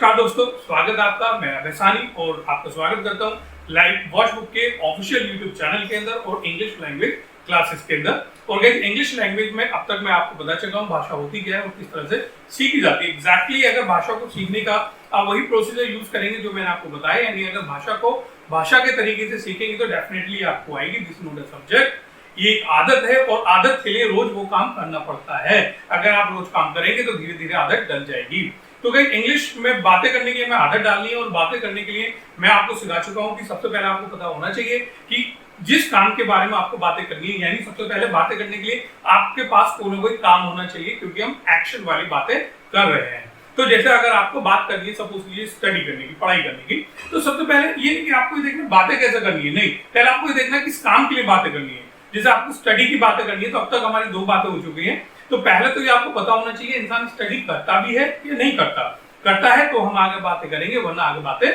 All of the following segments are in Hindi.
नमस्कार दोस्तों, स्वागत है आपका। मैं अभयसानी और आपका स्वागत करता हूँ लाइव वॉच बुक के ऑफिशियल यूट्यूब चैनल के अंदर और इंग्लिश लैंग्वेज क्लासेस के अंदर। और गाइस, इंग्लिश लैंग्वेज में अब तक मैं आपको बता चुका हूँ भाषा होती क्या है और किस तरह से सीखी जाती है। एग्जैक्टली अगर भाषा को सीखने का आप वही प्रोसीजर यूज करेंगे जो मैंने आपको बताया, यानी अगर भाषा को भाषा के तरीके से सीखेंगे तो डेफिनेटली आपको आएगी। दिस नॉट अ सब्जेक्ट, ये एक आदत है और आदत के लिए रोज वो काम करना पड़ता है। अगर आप रोज काम करेंगे तो धीरे धीरे आदत डल जाएगी। तो गाइस, इंग्लिश में बातें करने के लिए मैं आदत डालनी है और बातें करने के लिए मैं आपको सिखा चुका हूं कि सबसे पहले आपको पता होना चाहिए कि जिस काम के बारे में आपको बातें करनी है, यानी सबसे पहले बातें करने के लिए आपके पास कोई ना कोई काम होना चाहिए, क्योंकि हम एक्शन वाली बातें कर रहे हैं। तो जैसे अगर आपको बात करनी है, सपोज कीजिए स्टडी करने की, पढ़ाई करने की, तो सबसे पहले ये नहीं कि आपको ये देखना बातें कैसे करनी है, नहीं, पहले आपको ये देखना किस काम के लिए बातें करनी है। जैसे आपको स्टडी की बातें करनी है तो अब तक हमारी दो बातें हो चुकी हैं। तो पहले तो ये आपको पता होना चाहिए इंसान स्टडी करता भी है या नहीं करता। करता है तो हम आगे बातें करेंगे, वरना आगे बातें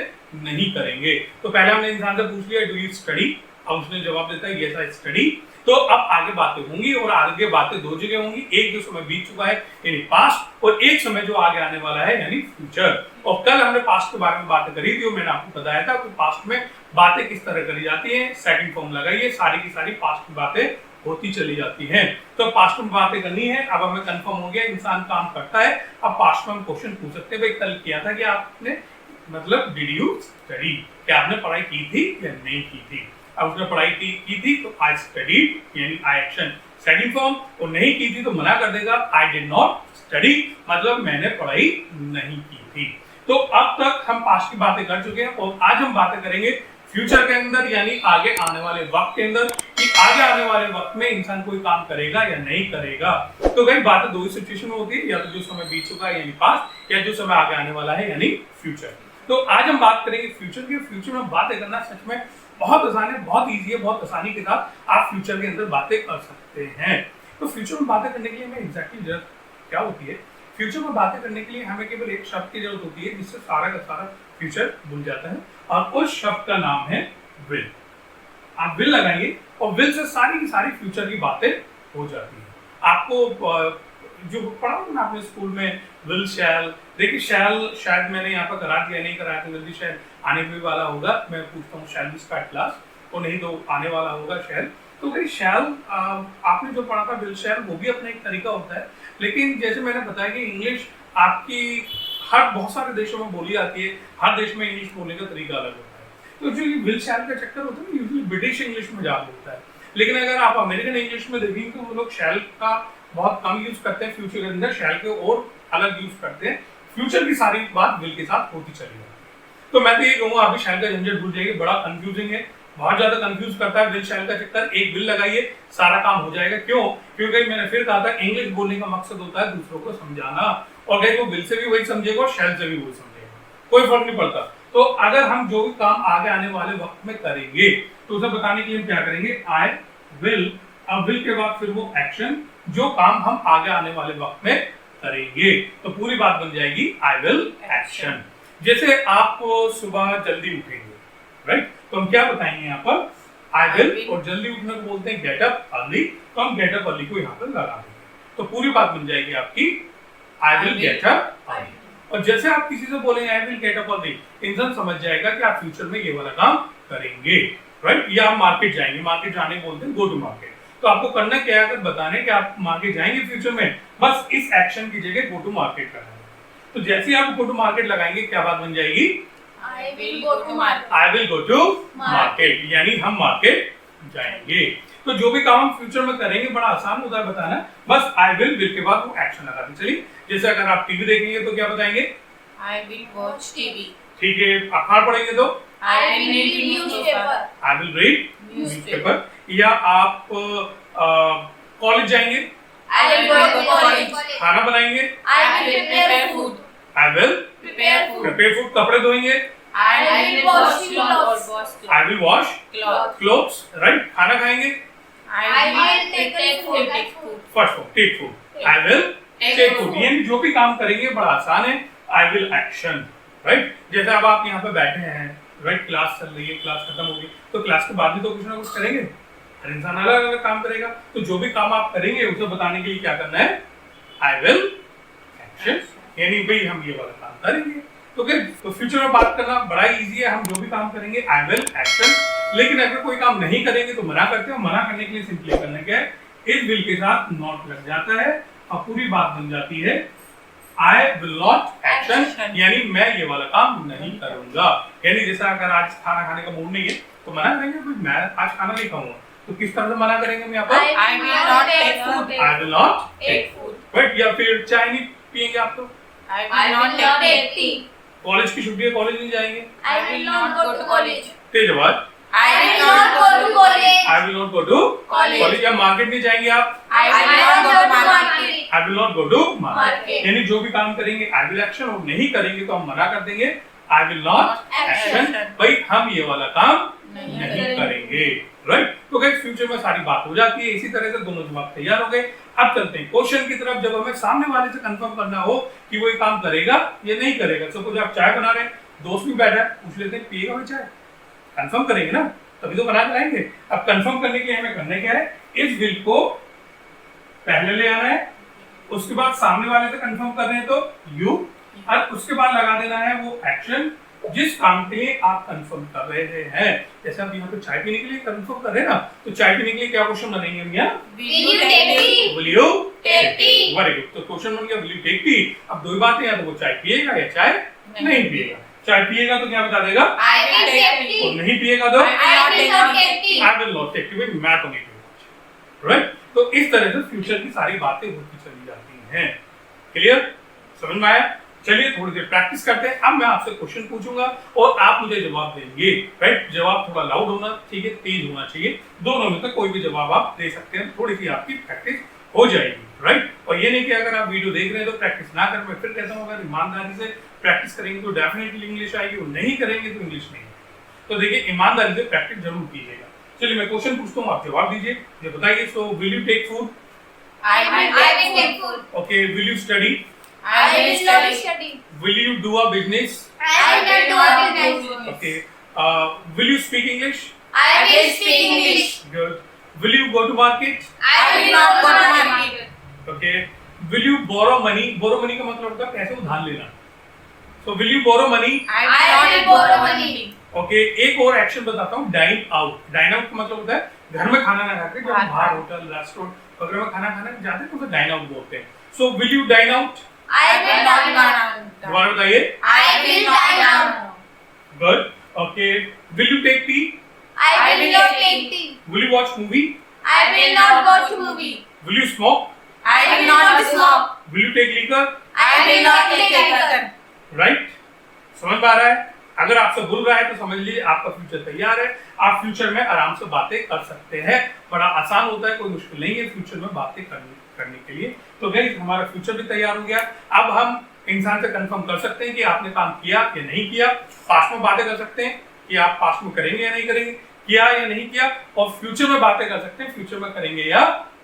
नहीं करेंगे। तो पहले हमने इंसान से पूछ लिया डू यू स्टडी, अब उसने जवाब देता है यस आई स्टडी। तो अब आगे बातें होंगी और आगे बातें दो जगह होंगी। एक जो समय बीत चुका है यानी पास्ट, और एक समय जो आगे आने वाला है यानी फ्यूचर। और कल हमने पास्ट के बारे में बातें करी थी और मैंने आपको बताया था कि पास्ट में बातें किस तरह करी जाती हैं। सेकंड फॉर्म लगाइए, सारी की सारी पास्ट की बातें होती चली जाती हैं। तो पास्ट में बातें करनी है। अब हमें कंफर्म हो गया इंसान काम करता है। अब पास्ट में हम क्वेश्चन पूछ सकते हैं, भाई कल किया था कि आपने, मतलब डिड यू स्टडी, क्या आपने पढ़ाई की थी या नहीं की थी। अब उसने पढ़ाई की थी तो आई स्टडीड, यानी आई एक्शन सेकंड फॉर्म, और नहीं की थी तो मना कर देगा आई डिड नॉट स्टडी, मतलब मैंने पढ़ाई नहीं की थी। तो अब तक हम पास्ट की बातें कर चुके हैं और आज हम बातें करेंगे फ्यूचर के अंदर, यानी आगे आने वाले वक्त के अंदर, कि आगे आने वाले वक्त में इंसान कोई काम करेगा या नहीं करेगा। तो भाई बातें दो ही सिचुएशन में होती है, या तो जो समय बीत चुका है यानी पास्ट, या जो समय आगे आने वाला है यानी फ्यूचर। तो आज हम बात करेंगे फ्यूचर की। फ्यूचर में बातें करना सच में बहुत आसान है, बहुत ईजी है, बहुत आसानी के साथ आप फ्यूचर के अंदर बातें कर सकते हैं। तो फ्यूचर में बातें करने के लिए हमें एग्जैक्टली जरूरत क्या होती है? फ्यूचर में बातें करने के लिए हमें केवल एक शब्द की जरूरत होती है जिससे सारा का सारा फ्यूचर भूल जाता है, और उस शब्द का नाम है विल। आप विल लगाएंगे और विल से सारी की सारी फ्यूचर की बातें हो जाती है। आपको जो पढ़ा ना आपने स्कूल में विल शैल, देखिए शैल शायद मैंने यहाँ पर करा दिया, नहीं कराया तो जल्दी शायद आने भी वाला होगा। मैं पूछता हूँ शैल भी स्टार्ट क्लास, और नहीं तो आने वाला होगा शैल। तो भाई शैल आपने जो पढ़ा था विल शैल, वो भी अपना एक तरीका होता है। लेकिन जैसे मैंने बताया कि इंग्लिश आपकी हर बहुत सारे देशों में बोली जाती है, हर देश में इंग्लिश बोलने का तरीका अलग होता है। तो जो ये विल शैल का चक्कर होता है ना, यूजुअली ब्रिटिश इंग्लिश में ज्यादा होता है। लेकिन अगर आप अमेरिकन इंग्लिश में देखेंगे तो वो लोग शैल का बहुत कम यूज करते हैं फ्यूचर के अंदर, शैल के और अलग यूज करते हैं। फ्यूचर की सारी बात विल के साथ होती चली जाती है। तो मैं तो ये कहूँगा अभी शैल का झंझट भूल जाइए, बड़ा कंफ्यूजिंग है, बहुत ज्यादा कंफ्यूज करता है विल शैल का चक्कर। एक विल लगाइए, सारा काम हो जाएगा। क्यों? क्योंकि मैंने फिर कहा था इंग्लिश बोलने का मकसद होता है दूसरों को समझाना, और गई वो विल से भी वही समझेगा और शैल से भी वही समझेगा, कोई फर्क नहीं पड़ता। तो अगर हम जो भी काम आगे आने वाले वक्त में करेंगे तो उसे बताने के लिए हम क्या करेंगे, आई विल। अब विल के बाद फिर वो एक्शन, जो काम हम आगे आने वाले वक्त में करेंगे, तो पूरी बात बन जाएगी आई विल एक्शन। जैसे आप सुबह जल्दी उठेंगे, राइट, तो हम क्या बताएंगे यहाँ पर, आई विल, और जल्दी उठने को बोलते हैं गेट अप अर्ली, तो हम गेट अप अर्ली को यहाँ पर लगा देंगे। तो पूरी बात बन जाएगी आपकी I will get up early. और जैसे आप किसी से बोलेंगे I will get up early, इंसान समझ जाएगा कि आप फ्यूचर में ये वाला काम करेंगे, राइट। या आप मार्केट जाएंगे, मार्केट जाने बोलते हैं गो टू मार्केट। तो आपको करना क्या है, अगर बताने कि आप मार्केट जाएंगे फ्यूचर में, बस इस एक्शन की जगह गो टू मार्केट करना है। तो जैसे ही आप गो टू मार्केट लगाएंगे क्या बात बन जाएगी, I will go to market. I will go to market, यानी हम मार्केट जाएंगे। तो जो भी काम हम फ्यूचर में करेंगे बड़ा आसान होता है बताना, बस I will के बाद वो एक्शन लगाते चलिए। जैसे अगर आप टीवी देखेंगे तो क्या बताएंगे, I will watch TV. ठीक है। अखबार पढ़ेंगे तो I will read newspaper. I will read newspaper। या आप कॉलेज जाएंगे, I will go to college. खाना बनाएंगे, I will prepare food. I will Prepare food. prepare food, कपड़े धोएंगे, I will wash clothes. I will wash Clothes. clothes, right। खाना खाएंगे, I will take food. First food, take food, I will take food. यानी जो भी काम करेंगे बड़ा आसान है, I will एक्शन, राइट। जैसे अब आप यहाँ पे बैठे हैं, राइट, क्लास चल रही है, क्लास खत्म होगी, तो क्लास के बाद भी तो कुछ ना कुछ करेंगे, हर इंसान अलग अलग काम करेगा। तो जो भी काम आप करेंगे उसे बताने के लिए क्या करना है, I will एक्शन, यानी भाई हम ये वाला काम करेंगे। तो फ्यूचर में बात करना बड़ा इजी है। हम जो भी काम करेंगे आई विल एक्शन, लेकिन अगर कोई काम नहीं करेंगे तो मना करते हैं। मना करने के लिए सिंपली करना क्या है, इस विल के साथ नॉट लग जाता है और पूरी बात बन जाती है आई विल नॉट एक्शन, यानी मैं ये वाला काम नहीं करूंगा। यानी जैसा अगर आज खाना खाने का मूड नहीं है तो मना करेंगे, मैं आज खाना नहीं खाऊंगा। तो किस तरह से मना करेंगे हम यहाँ पर, I will not take food. I will not Take food. But, या फिर चाय नहीं पियेंगे आप तो, I will not take tea. College की छुट्टी है कॉलेज नहीं जाएंगे, I will not go to college. तेज आवाज, I will not go to college. I will not go to College. College. या मार्केट नहीं जाएंगे आप, I will not go to market. I will not go to market. Market. यानी जो भी काम करेंगे आई विल एक्शन, और नहीं करेंगे तो हम मना कर देंगे आई विल नॉट एक्शन, Action. भाई हम ये वाला काम नहीं नहीं करेंगे। राइट, तो गाइस फ्यूचर में सारी बात हो जाती है। इसी तरह से दोनों जवाब तैयार हो गए। अब चलते हैं क्वेश्चन की तरफ। जब हमें सामने वाले से कंफर्म करना हो कि वो ये काम करेगा या नहीं करेगा, सपोज आप चाय बना रहे हैं, दोस्त भी बैठा है, पूछ लेते हैं पिएगा भाई चाय, कंफर्म करेंगे ना, तभी तो बना के लाएंगे। अब कंफर्म करने के लिए हमें करना क्या है, इस विल को पहले ले आना है, उसके बाद सामने वाले से कंफर्म कर रहे हैं तो यू, और उसके बाद लगा देना है वो एक्शन जिस काम के लिए आप कंफर्म कर रहे हैं। जैसे हम यहाँ पे चाय पीने के लिए कंफर्म कर रहे हैं ना, तो चाय पीने के लिए क्या क्वेश्चन बनेंगे हम यहाँ, Will you take tea? Will you Take tea. Very good. तो क्वेश्चन बन गया विल यू टेक टी। अब दो ही बातें हैं, तो वो चाय पिएगा या चाय नहीं पिएगा। चाय पिएगा तो क्या बता देगा, I will take और tea. नहीं पिएगा तो I will not take tea. I will not take tea, मैं तो नहीं पीऊंगा। राइट, तो इस तरह से फ्यूचर की सारी बातें होती चली जाती हैं। क्लियर, समझ में आया? चलिए थोड़ी देर प्रैक्टिस करते हैं। अब मैं आपसे क्वेश्चन पूछूंगा और आप मुझे जवाब देंगे। राइट, जवाब थोड़ा लाउड होना चाहिए, तेज होना चाहिए, दोनों में से कोई भी जवाब आप दे सकते हैं। थोड़ी सी आपकी प्रैक्टिस हो जाएगी। राइट, और ये नहीं कि अगर आप वीडियो देख रहे हैं तो प्रैक्टिस ना करें। मैं फिर कहता हूँ अगर ईमानदारी से प्रैक्टिस करेंगे तो डेफिनेटली इंग्लिश आएगी, और नहीं करेंगे तो इंग्लिश नहीं आएगी। तो देखिए ईमानदारी से प्रैक्टिस जरूर कीजिएगा। चलिए मैं क्वेश्चन पूछता हूँ, आप जवाब दीजिए। ये बताइए, so will you take food? I will take food. Okay, will you study? I will study. Will you do a business? I will do a business. Okay. Will you speak English? I will speak English. Good. Will you go to market? I will not go to market. Okay. Will you borrow money? Borrow money का मतलब होता है पैसे उधार लेना। So will you borrow money? I will borrow money. Okay. एक और एक्शन बताता हूँ, dine out. Dine out का मतलब होता है घर में खाना ना खाकर जब बाहर होटल रेस्टोरेंट वगैरह में खाना खाने जाते हैं तो उसे dine out बोलते हैं। So will you dine out? I will not down. दोबारा बताइए। I will lie down. Good. Okay. Will you take tea? I will not take tea. Will you watch movie? I will not watch movie. Will you smoke? I will not smoke. Will you take liquor? I will not take liquor. Right? समझ पा रहा है? अगर आपसे बोल रहा है तो समझ लीजिए आपका फ्यूचर तैयार है। आप फ्यूचर में आराम से बातें कर सकते हैं। बड़ा आसान होता है, कोई मुश्किल नहीं है फ्यूचर में बातें करने के लिए। तो गाइस हमारा फ्यूचर भी तैयार हो गया। अब हम इंसान से कंफर्म कर सकते हैं कि आपने काम किया या नहीं किया। पास्ट में बातें कर सकते हैं कि आप पास्ट में करेंगे या नहीं करेंगे, किया या नहीं किया, और फ्यूचर में बातें कर सकते हैं फ्यूचर में करेंगे या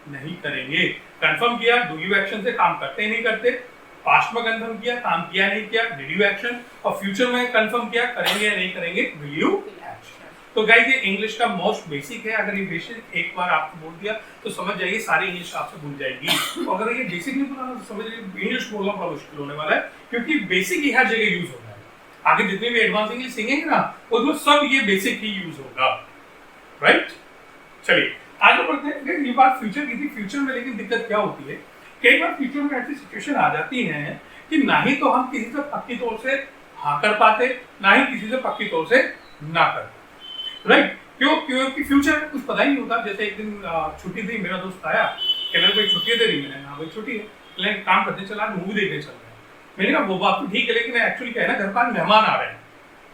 नहीं करेंगे। कंफर्म किया, डू यू एक्शन से काम करते नहीं करते। पास्ट में कंफर्म किया, काम किया नहीं किया, डिड यू एक्शन। और फ्यूचर में कंफर्म किया, करेंगे या नहीं करेंगे, विल यू एक्शन। तो गाइस ये इंग्लिश का मोस्ट बेसिक है। अगर ये बेसिक एक बार आपको बोल दिया तो समझ जाइए सारी इंग्लिश आपसे भूल जाएगी। और अगर ये बेसिक नहीं बोला तो समझ जाइए इंग्लिश बोलना बड़ा मुश्किल होने वाला है, क्योंकि बेसिक ही हर जगह यूज होता है। आगे जितने भी एडवांस इंग्लिश सीखेंगे ना उसमें सब ये बेसिक ही यूज होगा। राइट, चलिए आगे बढ़ते हैं। ये बात फ्यूचर की थी। फ्यूचर में लेकिन दिक्कत क्या होती है, कई बार फ्यूचर में ऐसी सिचुएशन आ जाती है कि ना ही तो हम किसी से पक्की तौर से हाँ कर पाते, ना ही किसी से पक्की तौर से ना कर पाते। राइट, क्योंकि फ्यूचर में कुछ पता ही नहीं होता। जैसे एक दिन छुट्टी थी, मेरा दोस्त आया कि मेरे को छुट्टी दे रही, मैंने हाँ भाई छुट्टी है, लेकिन काम करते चला, मूवी देखने चल रहे हैं। मैंने कहा वो बात तो ठीक है, लेकिन एक्चुअली क्या है ना, घर पर मेहमान आ रहे हैं।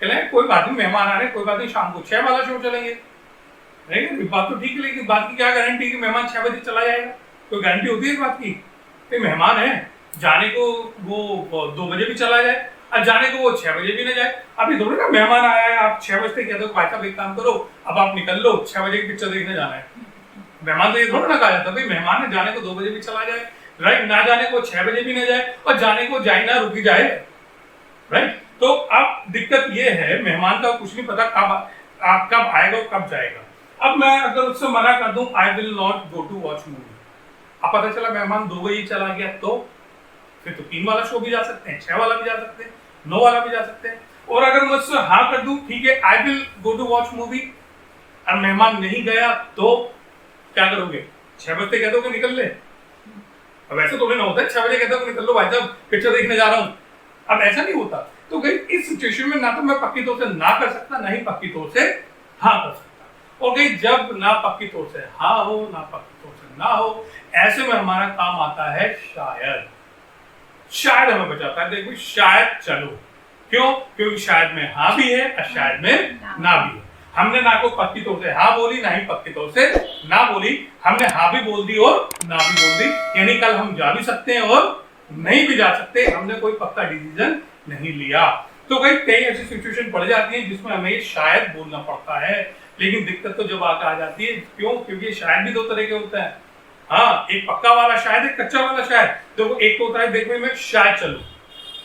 कहले कोई बात नहीं, मेहमान आ रहे हैं, कोई बात नहीं, शाम को 6 वाला शो चलेंगे। बात तो ठीक है, लेकिन बात की क्या गारंटी कि मेहमान 6 बजे चला जाएगा? कोई गारंटी होती है इस बात की? मेहमान है, जाने को वो 2 बजे भी चला जाए और जाने को वो 6 बजे भी ना जाए। अभी थोड़ी ना मेहमान आया है, आप 6 बजे कहते हो भाई साहब एक काम करो, अब आप निकल लो, 6 बजे की पिक्चर देखने जाना है। मेहमान तो ये थोड़ा ना कहा जाता भाई मेहमान है, जाने को 2 बजे भी चला जाए, राइट, ना जाने को 6 बजे भी ना जाए, और जाने को जाए ना रुकी जाए। राइट, तो अब दिक्कत ये है, मेहमान का कुछ नहीं पता कब आएगा और कब जाएगा। अब मैं अगर उससे मना कर दूं I will not go to watch movie, अब पता चला मेहमान 2 बजे चला गया, तो फिर तो 3 वाला शो भी जा सकते हैं, 6 वाला भी जा सकते हैं, नो वाला भी जा सकते हैं। और अगर मैं उससे हाँ कर दूं, ठीक है I will go to watch movie, अब मेहमान नहीं गया तो क्या करोगे? 6 बजे कह दोगे निकल ले? अब ऐसा थोड़ी ना होता है 6 बजे कहते हो निकल लो भाई साहब पिक्चर देखने जा रहा हूं। अब ऐसा नहीं होता। तो गई इस सिचुएशन में ना तो मैं पक्की तौर से ना कर सकता, ना ही पक्की तौर से हाँ कर सकता। और गई जब ना पक्की तौर से हाँ हो, ना पक्की तौर से ना हो, ऐसे में हमारा काम आता है शायद। शायद हमें बचाता है, देखो शायद चलो, क्यों? क्योंकि शायद में हाँ भी है और शायद में ना भी है। हमने ना को पक्की तौर से हाँ बोली, ना ही पक्की तौर से ना बोली, हमने हाँ भी बोल दी और ना भी बोल दी, यानी कल हम जा भी सकते हैं और नहीं भी जा सकते, हमने कोई पक्का डिसीजन नहीं लिया। तो कई ऐसी सिचुएशन पड़ जाती है जिसमें हमें शायद बोलना पड़ता है, लेकिन दिक्कत तो जब आकर आ जाती है, क्यों? क्योंकि शायद भी दो तरह के होते हैं। हाँ, एक पक्का वाला शायद, एक कच्चा वाला शायद। देखो एक तो होता है देखो मैं शायद चलूं,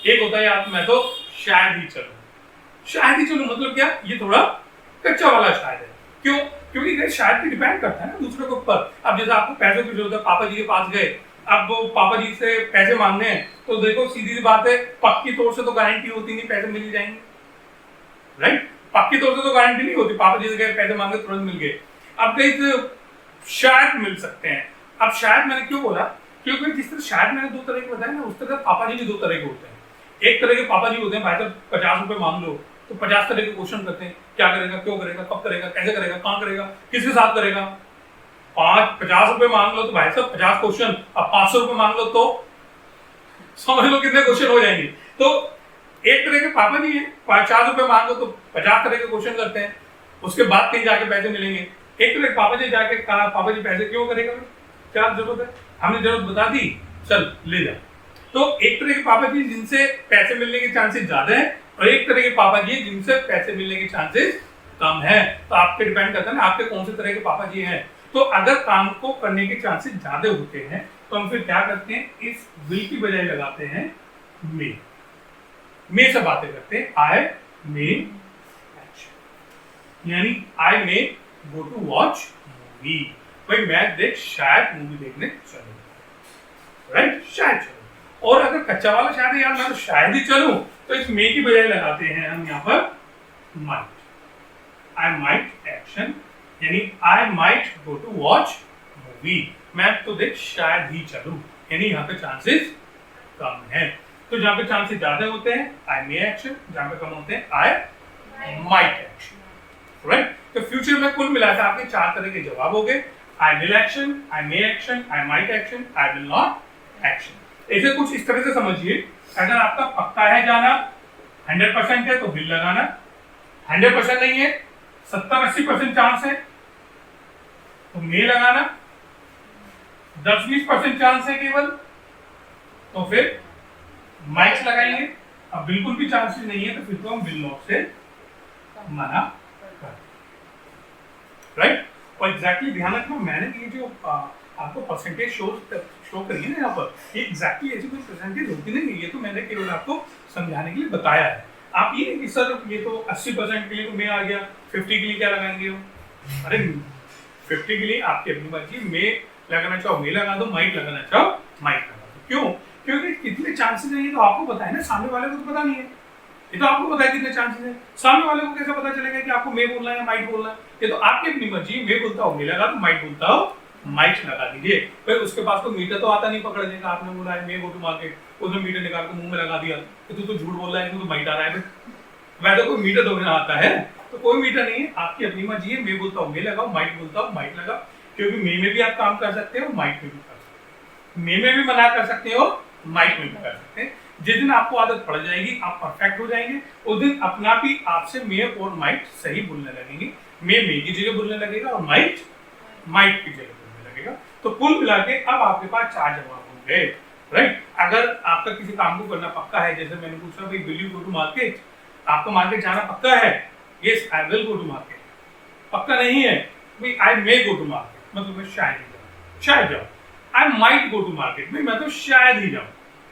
एक होता है यार मैं तो शायद ही चलूं। शायद ही चलूं मतलब क्या? ये थोड़ा कच्चा वाला शायद है। क्यों? क्योंकि शायद भी डिपेंड करता है ना दूसरे के ऊपर। अब जैसे आपको पैसों की जरूरत है, पापा जी के पास गए, अब वो पापा जी से पैसे मांगने हैं, तो देखो सीधी सी बात है, पक्की तौर से तो गारंटी होती नहीं पैसे मिल जाएंगे, राइट? पक्की तौर से तो गारंटी नहीं होती, पापा जी से गए पैसे मांगे तुरंत मिल गए। अब कहीं शायद मिल सकते हैं। अब शायद मैंने क्यों बोला? क्योंकि जिस तरह शायद मैंने दो तरह के बताया ना, उस तरह पापा जी भी दो तरह के होते हैं। एक तरह के पापा जी होते हैं भाई साहब 50 रुपए मांग लो तो 50 तरह के क्वेश्चन करते हैं, क्या करेगा, क्यों करेगा, कब करेगा, कैसे करेगा, कहां करेगा, किसके साथ करेगा। 50 रुपए मांग लो तो भाई साहब 50 क्वेश्चन, अब 500 रुपए मांग लो तो समझ लो कितने क्वेश्चन हो जाएंगे। तो एक तरह के पापा जी है, 50 रुपए मांग लो तो 50 तरह के क्वेश्चन करते हैं, उसके बाद कहीं जाके पैसे मिलेंगे। एक तरह के पापा जी जाके कहा पापा जी पैसे क्यों करेगा, क्या जरूरत है, हमने जरूरत बता दी, चल ले जा। तो एक तरह के पापा जी जिनसे पैसे मिलने के चांसेस ज्यादा है, और एक तरह के पापा जी जिनसे पैसे मिलने के चांसेस कम है। तो आप पे डिपेंड करता है ना आपके कौन से तरह के पापा जी हैं। तो अगर काम को करने के चांसेस ज्यादा होते हैं तो हम फिर क्या करते हैं, इस विल की बजाय लगाते हैं मे से बातें करते हैं, आई मे, यानी आई मे गो टू वॉच मूवी। भाई मैं देख शायद मूवी देखने चलूं, राइट? शायद चलूं। और अगर कच्चा वाला शायद यार मैं तो शायद ही चलूं, तो इस मे की बजाय लगाते हैं हम यहाँ पर माइट। आई माइट एक्शन, यानी I might go to watch movie. मैं तो देख शायद ही चलूं, यानी यहाँ पे चांसेस कम है। तो जहाँ पे चांसेस ज्यादा होते हैं आई मे एक्शन, जहाँ पे कम होते हैं आई माइट एक्शन, राइट? तो फ्यूचर में कुल मिलाकर आपके 4 तरह के जवाब हो गए, I will action, I may action, I might action, I will not action. ऐसे कुछ इस तरह से समझिए, अगर आपका पक्का है जाना 100% है तो विल लगाना, 100% नहीं है 70-80% चांस है तो मे लगाना, 10-20% चांस है केवल तो फिर माइट लगाएंगे। अब बिल्कुल भी चांसेस नहीं है तो फिर तो हम विल नॉट से मना कर, राइट? और एग्जैक्टली ध्यान रखना, मैंने ये जो आपको परसेंटेज शो करी है ना यहाँ पर, ये एग्जैक्टली ऐसी कोई परसेंटेज होती नहीं है, ये तो मैंने केवल आपको समझाने के लिए बताया है। आप ये कि सर ये तो 80% के लिए तो मे आ गया, 50 के लिए क्या लगाएंगे हो? अरे 50 के लिए आपकी अपनी मर्जी, मे लगाना चाहो मे लगा दो, माइट लगाना चाहो माइट लगा दो। क्यों? क्योंकि कितने चांसेस है ये तो आपको पता है ना, सामने वाले को तो पता नहीं है। ये तो आपको पता है कितने चांसेस है, सामने वाले को कैसे पता चलेगा कि आपको मे बोलना है या माइट बोलना है? ये तो आपकी अपनी मर्जी, मे बोलता हो मे लगा दो, माइट बोलता हो माइट लगा दीजिए। फिर उसके पास तो मीटर तो आता नहीं पकड़ देगा, आपने बोला है मे गो टू मार्केट, उसने मीटर निकाल के मुंह में लगा दिया तो तू तो झूठ बोल रहा है, तू तो माइट आ रहा है। वैसे कोई मीटर थोड़ी ना आता है, तो कोई मीटर नहीं है, आपकी अपनी मर्जी है, मे बोलता हूँ मे लगाओ, माइट बोलता हूँ माइट लगाओ। क्योंकि मे में भी आप काम कर सकते हो, माइट में भी कर सकते हो, मे में भी मना कर सकते हो, माइट में भी कर सकते हैं। जिस दिन आपको आदत पड़ जाएगी, आप परफेक्ट हो जाएंगे, उस दिन अपना भी आपसे मे और माइट सही बोलने लगेंगे। मे की जगह बोलने लगेगा और माइट की जगह बोलने लगेगा। तो कुल मिला के अब आपके पास 4 जवाब हो गए, राइट? अगर आपका किसी काम को करना पक्का है, जैसे मैंने पूछा भाई will you go to market, आपको मार्केट जाना पक्का है, yes I will go to market. पक्का नहीं है भाई आई मे गो टू मार्केट, मतलब मैं शायद जाऊं। I might go to market, भाई मैं तो शायद ही जाऊं।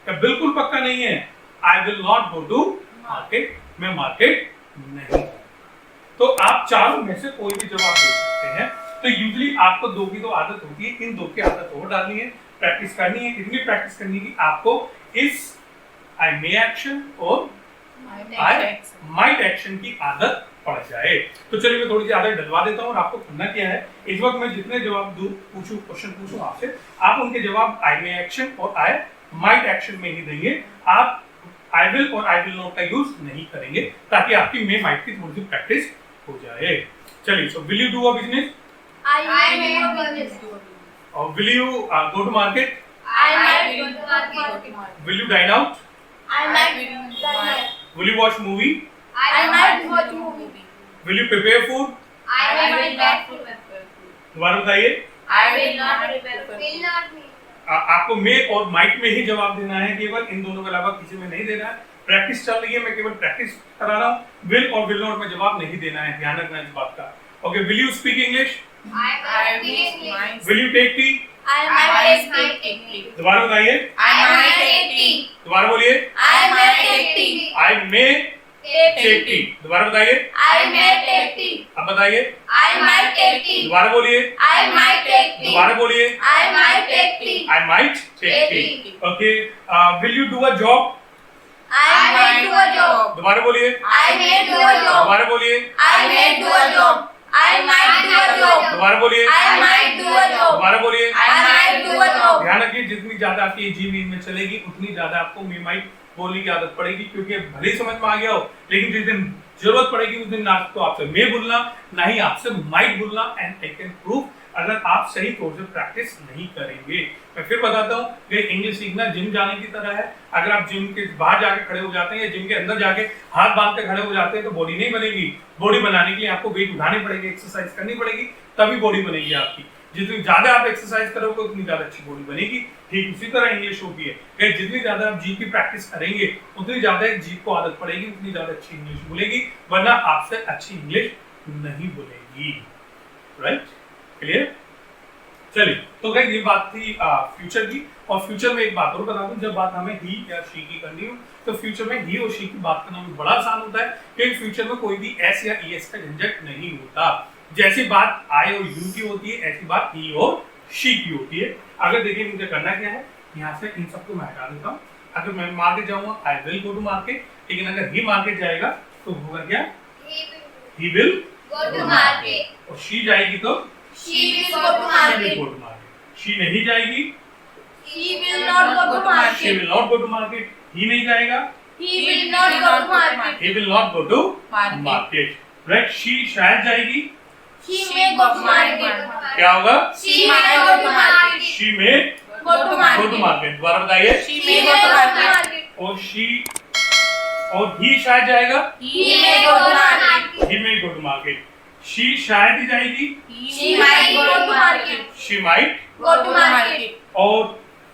क्या बिल्कुल पक्का नहीं है, I will not go to market, मैं मार्केट नहीं। तो आप चारों में से कोई भी जवाब दे सकते हैं। तो यूजुअली आपको 2 की तो आदत होती है, इन 2 की आदत और डालनी है, प्रैक्टिस करनी है। इतनी प्रैक्टिस करनी है कि आपको इस आई मे एक्शन और आई माइट एक्शन की आदत पड़ जाए। तो चलिए मैं थोड़ी सी आदत डलवा देता हूँ और आपको करना क्या है, इस वक्त मैं जितने जवाब दूं पूछूं क्वेश्चन पूछूं आपसे, आप उनके जवाब आई में एक्शन और आई माइट एक्शन में ही देंगे। आप आई विल और आई विल नॉट का यूज नहीं करेंगे ताकि आपकी मे माइट की थोड़ी सी प्रैक्टिस हो जाए। चलिए, so will you do a business? I will do business. और will you go to market? I might go to market. Will you dine out? I might. Will you watch movie? I might watch movie. Will you prepare food? I will not prepare. दोबारा बताइए। I will not prepare. Will not be. आपको मे और माइट में ही जवाब देना है, केवल इन दोनों के अलावा किसी में नहीं देना है। प्रैक्टिस चल रही है, मैं केवल प्रैक्टिस करा रहा हूँ। विल और विल नॉट में जवाब नहीं देना है, ध्यान रखना इस बात का। Okay, will you speak English? I will. Will you take tea? I might take tea. दोबारा बताइए। I might take tea. दोबारा बोलिए। I might take tea. I may Take take tea. दोबारा बताइए। I may take tea. अब बताइए। I might take tea. दोबारा बोलिए। I might take tea. दोबारा बोलिए। I might take tea. I might take tea. Okay, will you do a job? I may do a job. दोबारा बोलिए। I may do a job. दोबारा बोलिए। I may do a job. I might do a job. दोबारा बोलिए। I might do a job. दोबारा बोलिए। I might do a job. ध्यान रखिए, जितनी ज्यादा आपकी ये जी मीन में चलेगी उतनी ज्यादा आपको मी माइट बोलने की आदत पड़ेगी, क्योंकि भले ही समझ में आ गया हो, लेकिन जिस दिन जरूरत पड़ेगी उस दिन ना तो आपसे मे बोलना, ना ही आपसे माइट बोलना। एंड आई कैन प्रूव, अगर आप सही तौर से प्रैक्टिस नहीं करेंगे। मैं फिर बताता हूँ कि इंग्लिश सीखना जिम जाने की तरह है। अगर आप जिम के बाहर जाके खड़े हो जाते हैं या जिम के अंदर जाके हाथ बांध के खड़े हो जाते हैं तो बॉडी नहीं बनेगी। बॉडी बनाने के लिए आपको वेट उठाने पड़ेंगे, एक्सरसाइज करनी पड़ेगी, तभी बॉडी बनेगी आपकी। जितनी ज्यादा आप एक्सरसाइज करोगे उतनी ज्यादा अच्छी बॉडी बनेगी। ठीक उसी तरह इंग्लिश होती है कि जितनी ज्यादा आप जी की प्रैक्टिस करेंगे उतनी ज्यादा जी को आदत पड़ेगी, उतनी ज्यादा अच्छी इंग्लिश बोलेगी, वरना आपसे अच्छी इंग्लिश नहीं बोलेगी। Right, clear? चलिए, तो गाइस ये बात थी फ्यूचर की। और फ्यूचर में एक बात और बता दूं, जब बात हमें ही या शी की करनी हो तो फ्यूचर में ही और शी की बात करना भी बड़ा आसान होता है, क्योंकि फ्यूचर में कोई भी एस या ई एस का झंझट नहीं होता। जैसी बात आई और यू की होती है ऐसी बात ही और शी की होती है। अगर देखिए मुझे करना क्या है, यहाँ से इन सबको मैं हटा देता हूँ। अगर मैं मार्केट जाऊंगा I will go to market, लेकिन अगर ही मार्केट जाएगा तो होगा क्या? He will Go to market. और शी जाएगी तो She will go to market. She नहीं जाएगी, He will not go to she market. Will not go to market. He नहीं जाएगा, He will not go to market. He will not go to Market. Market. Right, she शायद जाएगी, She may go to market. क्या होगा? She may go to market. She may Go to go to market. Market. दोबारा बताइए। She She may may go to go to market. market. और शी और ही शायद जाएगा, He may go to market. ही में गो टू मार्केट। शी शायद ही जाएगी, She might go to market. She might, Go to market. और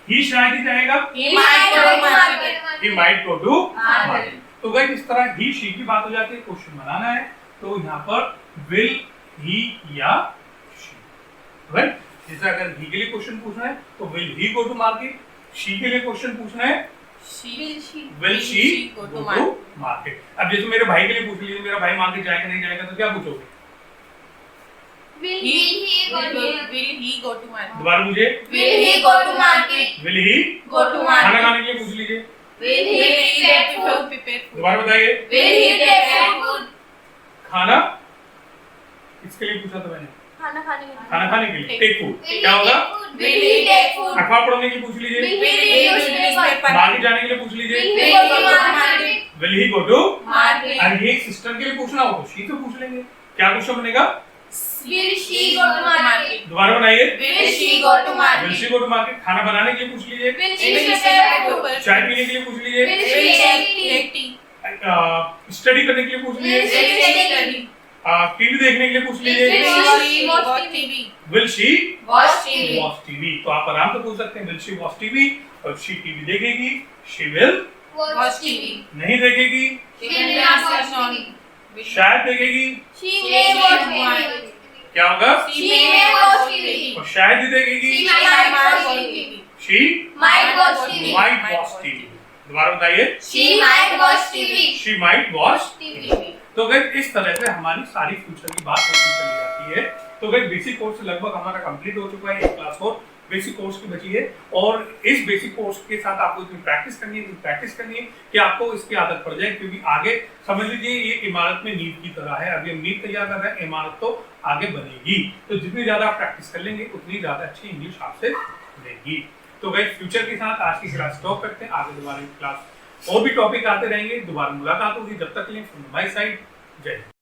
ही शायद ही जाएगा, He He might go to market. He might go to Market. Market. तो गाइस इस तरह ही शी की बात हो जाती है। क्वेश्चन बनाना है तो यहाँ पर विल ही या शी, राइट? जैसे अगर ही के लिए क्वेश्चन पूछना है तो will he go to market, she के लिए क्वेश्चन पूछना है Will she? Will she go to market. अब जैसे मेरे भाई के लिए पूछ लीजिए, मेरा भाई मार्केट जाएगा नहीं जाएगा तो क्या पूछोगे? Will he go to Will market? he go to market? दोबारा मुझे Will he go to market? Will he Go to खाना market. खाने के लिए पूछ लीजिए, Will he Will he take take food? food? Prepare food. दोबारा बताइए। Will he take food? खाना इसके लिए पूछा था मैंने, खाना खाने के लिए. खाना खाने के लिए Take टेक फूड। Will क्या he होगा? take food? Will he take food? अखबार पढ़ने के लिए पूछ लीजिए, Will Will he he read read newspaper? newspaper? Market जाने के लिए पूछ लीजिए, Will he Will go he to go to market? Will he go to. Market. अगर ये सिस्टर के लिए पूछना हो तो शी तो पूछ लेंगे। क्या क्वेश्चन बनेगा? Will she go to market? दोबारा बनाइए। Will she go to will market? She go to market. खाना बनाने के लिए पूछ लीजिए, Will she Will he prepare prepare food? food? चाय पीने के लिए पूछ लीजिए, Will Will she he take tea? take tea? Study करने के लिए पूछ Will लीजिए, she Will he study? study? TV देखने के लिए पूछ लीजिए, Will Will she he watch watch TV? TV? Will she Watch TV. Watch TV. तो आप आराम से पूछ सकते हैं विल शी वॉच टीवी, और शी टीवी देखेगी, शी विल Watch TV. नहीं देखेगी, She Will will not not watch watch on. TV. शायद देखेगी, She may watch TV. क्या होगा? She may watch TV. और शायद ही देखेगी, She She might might watch watch TV. TV. She Might watch TV. Might watch TV. दोबारा बताइए, She might watch TV. She might watch TV. TV. तो गाइस इस तरह से हमारी सारी फ्यूचर की बात होती चली जाती है। तो गाइस बेसिक कोर्स लगभग हमारा कंप्लीट हो चुका है। 1 क्लास 4 बेसिक कोर्स की बची है और इस बेसिक कोर्स के साथ आपको इतनी प्रैक्टिस करनी है कि आपको इसकी आदत पड़ जाए, क्योंकि आगे समझ लीजिए ये इमारत में नींव की तरह है। अभी हम नींव तैयार कर रहे हैं, इमारत तो आगे बनेगी। तो जितनी ज्यादा आप प्रैक्टिस कर लेंगे उतनी ज्यादा अच्छी इंग्लिश आपसे बनेगी। तो गाइस फ्यूचर के साथ आज की क्लास स्टॉप करते हैं, आगे दोबारा क्लास और भी टॉपिक आते रहेंगे, दोबारा मुलाकात होगी। जब तक के लिए फ्रॉम माय साइड, जय हिंद।